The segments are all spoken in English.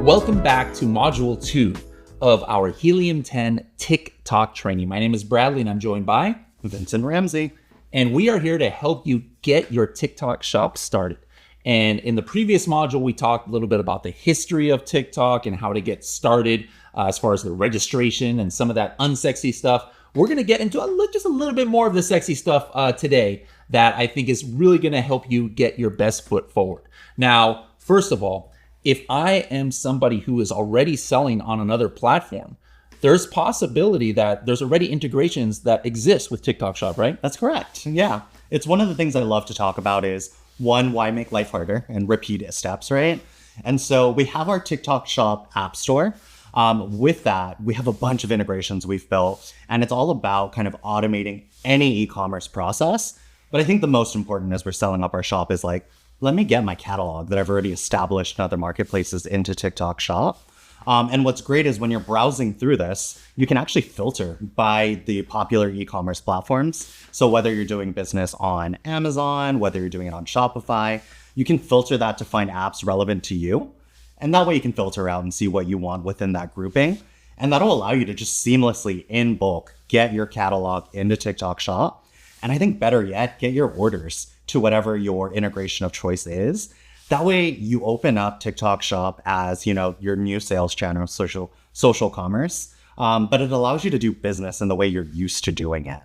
Welcome back to Module 2 of our Helium 10 TikTok training. My name is Bradley and I'm joined by Vincent Ramsey. And we are here to help you get your TikTok shop started. And in the previous module, we talked a little bit about the history of TikTok and how to get started as far as the registration and some of that unsexy stuff. We're going to get into just a little bit more of the sexy stuff today that I think is really going to help you get your best foot forward. Now, first of all, if I am somebody who is already selling on another platform, there's possibility that there's already integrations that exist with TikTok Shop, right? That's correct. Yeah. It's one of the things I love to talk about is, one, why make life harder and repeat steps, right? And so we have our TikTok Shop app store. With that, we have a bunch of integrations we've built, and it's all about kind of automating any e-commerce process. But I think the most important as we're selling up our shop is like, let me get my catalog that I've already established in other marketplaces into TikTok Shop. And what's great is when you're browsing through this, you can actually filter by the popular e-commerce platforms. So whether you're doing business on Amazon, whether you're doing it on Shopify, you can filter that to find apps relevant to you. And that way you can filter out and see what you want within that grouping. And that'll allow you to just seamlessly in bulk get your catalog into TikTok Shop. And I think better yet, get your orders to whatever your integration of choice is. That way you open up TikTok Shop as, your new sales channel, social commerce, but it allows you to do business in the way you're used to doing it.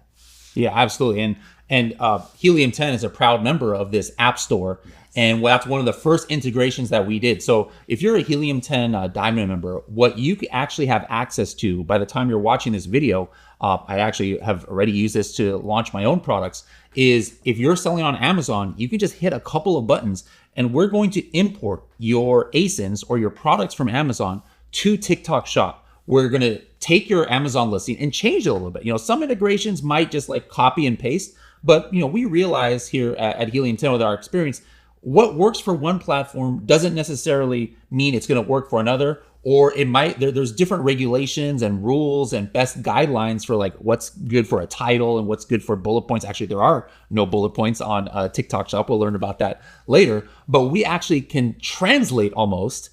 Yeah, absolutely. And Helium 10 is a proud member of this app store. Yes. And that's one of the first integrations that we did. So if you're a Helium 10 Diamond member, what you actually have access to by the time you're watching this video, I actually have already used this to launch my own products, is if you're selling on Amazon, you can just hit a couple of buttons and we're going to import your ASINs or your products from Amazon to TikTok Shop. We're going to take your Amazon listing and change it a little bit. Some integrations might just like copy and paste, but we realize here at Helium 10 with our experience, what works for one platform doesn't necessarily mean it's going to work for another, or it might, there's different regulations and rules and best guidelines for like what's good for a title and what's good for bullet points. Actually, there are no bullet points on TikTok Shop. We'll learn about that later, but we actually can translate almost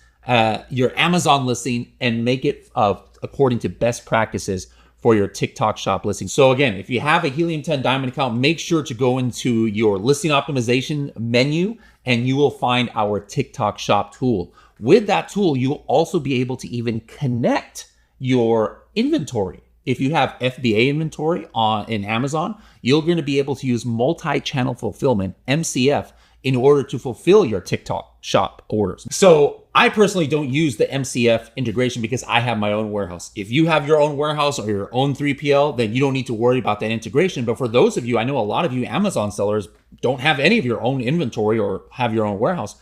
your Amazon listing and make it according to best practices for your TikTok Shop listing. So again, if you have a Helium 10 Diamond account, make sure to go into your listing optimization menu and you will find our TikTok Shop tool. With that tool, you'll also be able to even connect your inventory. If you have FBA inventory in Amazon, you're going to be able to use multi-channel fulfillment, MCF, in order to fulfill your TikTok Shop orders. So I personally don't use the MCF integration because I have my own warehouse. If you have your own warehouse or your own 3PL, then you don't need to worry about that integration. But for those of you, I know a lot of you Amazon sellers don't have any of your own inventory or have your own warehouse.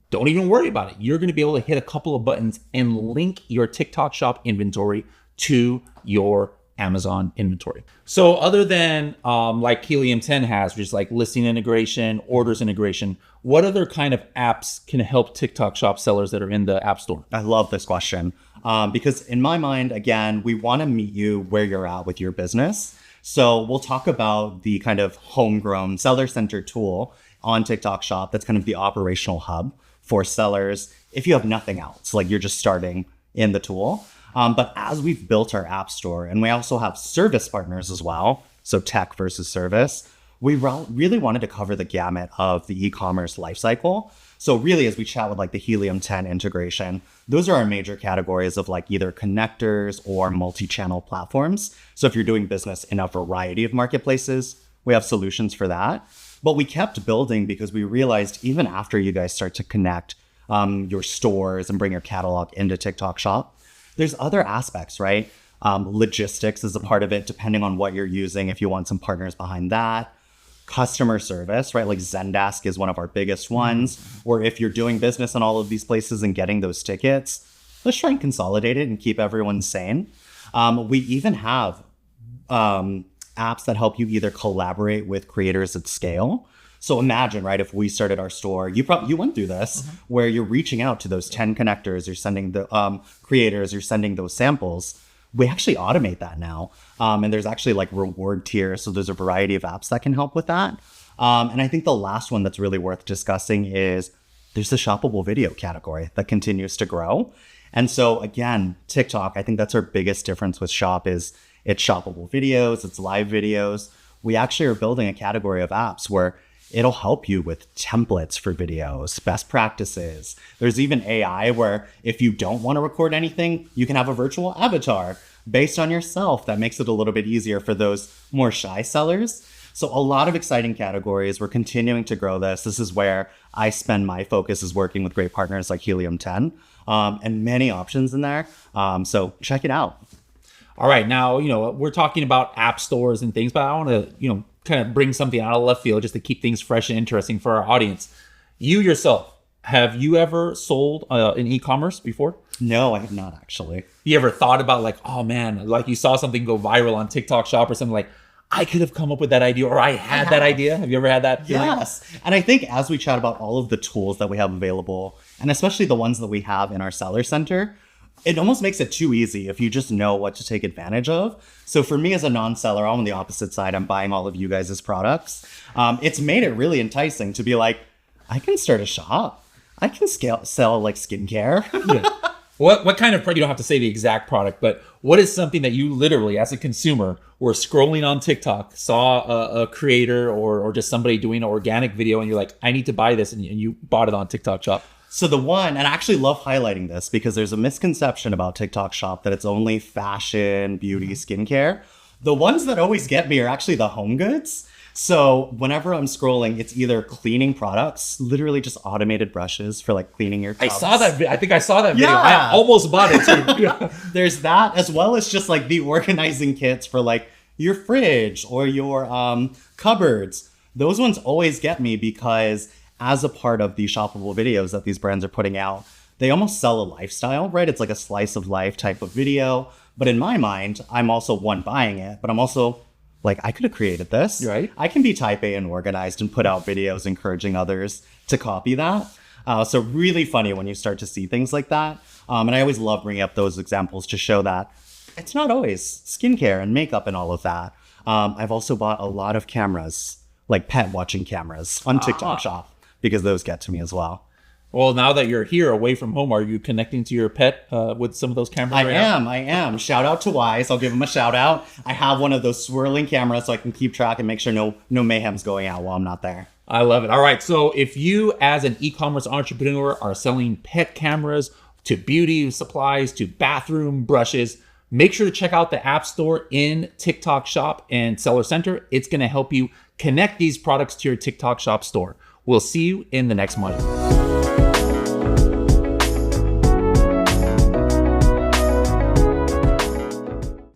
Don't even worry about it. You're going to be able to hit a couple of buttons and link your TikTok Shop inventory to your Amazon inventory. So other than like Helium 10 has, which is like listing integration, orders integration, what other kind of apps can help TikTok Shop sellers that are in the App Store? I love this question because in my mind, again, we want to meet you where you're at with your business. So we'll talk about the kind of homegrown seller-centered tool on TikTok Shop that's kind of the operational hub for sellers if you have nothing else, like you're just starting in the tool. But as we've built our app store, and we also have service partners as well, so tech versus service, we really wanted to cover the gamut of the e-commerce lifecycle. So really, as we chat with like the Helium 10 integration, those are our major categories of like either connectors or multi-channel platforms. So if you're doing business in a variety of marketplaces, we have solutions for that. But we kept building because we realized even after you guys start to connect your stores and bring your catalog into TikTok Shop, there's other aspects, right? Logistics is a part of it, depending on what you're using, if you want some partners behind that. Customer service, right? Like Zendesk is one of our biggest ones. Or if you're doing business in all of these places and getting those tickets, let's try and consolidate it and keep everyone sane. We even have apps that help you either collaborate with creators at scale. So imagine, right, if we started our store, you went through this, where you're reaching out to those 10 connectors, you're sending the creators, you're sending those samples. We actually automate that now. And there's actually like reward tiers. So there's a variety of apps that can help with that. And I think the last one that's really worth discussing is there's the shoppable video category that continues to grow. And so again, TikTok, I think that's our biggest difference with Shop is it's shoppable videos, it's live videos. We actually are building a category of apps where it'll help you with templates for videos, best practices. There's even AI where if you don't want to record anything, you can have a virtual avatar based on yourself. That makes it a little bit easier for those more shy sellers. So a lot of exciting categories. We're continuing to grow this. This is where I spend my focus is working with great partners like Helium 10 and many options in there. So check it out. All right. Now, we're talking about app stores and things, but I want to, kind of bring something out of left field just to keep things fresh and interesting for our audience. You yourself, have you ever sold in e-commerce before? No, I have not actually. You ever thought about like, oh man, like you saw something go viral on TikTok Shop or something like, I could have come up with that idea or I had that idea? Have you ever had that feeling? Yes. And I think as we chat about all of the tools that we have available, and especially the ones that we have in our seller center, it almost makes it too easy if you just know what to take advantage of. So for me as a non-seller, I'm on the opposite side. I'm buying all of you guys' products. It's made it really enticing to be like, I can start a shop. I can sell like skincare. Yeah. What kind of product, you don't have to say the exact product, but what is something that you literally, as a consumer, were scrolling on TikTok, saw a creator or just somebody doing an organic video and you're like, I need to buy this, and you bought it on TikTok Shop? So the one, and I actually love highlighting this because there's a misconception about TikTok Shop that it's only fashion, beauty, skincare. The ones that always get me are actually the home goods. So whenever I'm scrolling, it's either cleaning products, literally just automated brushes for like cleaning your tubs. I saw that. I think I saw that video. Yeah. I almost bought it too. Yeah. There's that, as well as just like the organizing kits for like your fridge or your cupboards. Those ones always get me because as a part of the shoppable videos that these brands are putting out, they almost sell a lifestyle, right? It's like a slice of life type of video. But in my mind, I'm also one buying it, but I'm also like, I could have created this. Right. I can be type A and organized and put out videos encouraging others to copy that. So really funny when you start to see things like that. And I always love bringing up those examples to show that it's not always skincare and makeup and all of that. I've also bought a lot of cameras, like pet watching cameras on TikTok Shop, because those get to me as well. Well, now that you're here away from home, are you connecting to your pet with some of those cameras? I am. Shout out to Wise. I'll give him a shout out. I have one of those swirling cameras so I can keep track and make sure no mayhem's going out while I'm not there. I love it. All right. So if you as an e-commerce entrepreneur are selling pet cameras to beauty supplies to bathroom brushes, make sure to check out the App Store in TikTok Shop and Seller Center. It's going to help you connect these products to your TikTok Shop store. We'll see you in the next module.